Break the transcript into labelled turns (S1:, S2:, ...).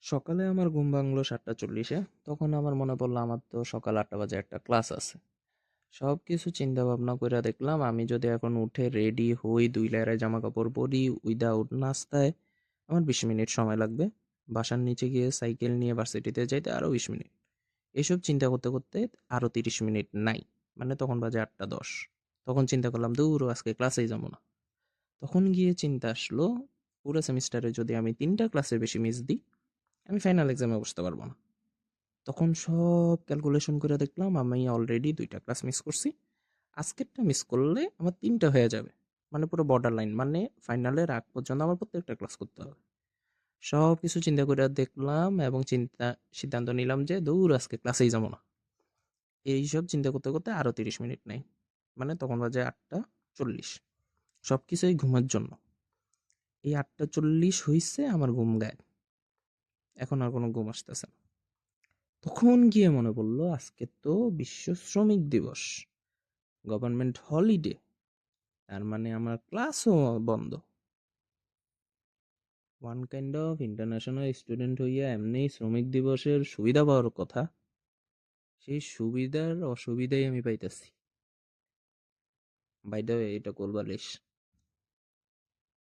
S1: সকালে আমার ঘুম ভাঙলো ৭:৪০-এ। তখন আমার মনে পড়লো আমার তো সকাল ৮টা বাজে একটা ক্লাস আছে। সব কিছু চিন্তা ভাবনা কইরা দেখলাম আমি যদি এখন উঠে রেডি হই, ২ লেয়ারে জামাকাপড় পরি, উইদাউট নাস্তায় আমার ২০ মিনিট সময় লাগবে। বাসার নিচে গিয়ে সাইকেল নিয়ে ভার্সিটিতে যাইতে আরও ২০ মিনিট। এসব চিন্তা করতে, করতে আরও ৩০ মিনিট নাই। মানে তখন বাজে ৮:১০। তখন চিন্তা করলাম, ধুর আজকে ক্লাসেই যাবো না। তখন গিয়ে চিন্তা আসলো, পুরো সেমিস্টারে যদি আমি ৩ টা ক্লাসের বেশি মিস দিই, আমি ফাইনাল এক্সামে বসতে পারবো না। তখন সব ক্যালকুলেশন করে দেখলাম আমি অলরেডি ২ টা ক্লাস মিস করছি। আজকেরটা মিস করলে আমার ৩ টা হয়ে যাবে। মানে পুরো বর্ডার লাইন। মানে ফাইনালের আগ পর্যন্ত আমার প্রত্যেকটা ক্লাস করতে হবে। সবকিছু চিন্তা করে দেখলাম এবং সিদ্ধান্ত নিলাম যে দূর আজকে ক্লাসেই যাবো না। এইসব চিন্তা করতে, করতে আরো ৩০ মিনিট নেই। মানে তখন বাজে ৮:৪০। সবকিছুই ঘুমের জন্য। এই ৮:৪০ হইছে আমার ঘুম গায়েব। এখন আর কোনো ঘুম আসতেছে না। তখন গিয়ে মনে পড়ল আজকে তো বিশ্ব শ্রমিক দিবস, গভর্নমেন্ট হলিডে। তার মানে আমার ক্লাসও বন্ধ। One kind of international student হইয়া এমনি শ্রমিক দিবসের সুবিধা পাওয়ার কথা, সেই সুবিধার অসুবিধাই আমি পাইতেছি। বাই দ্য ওয়ে, এটা কোলবালিশ।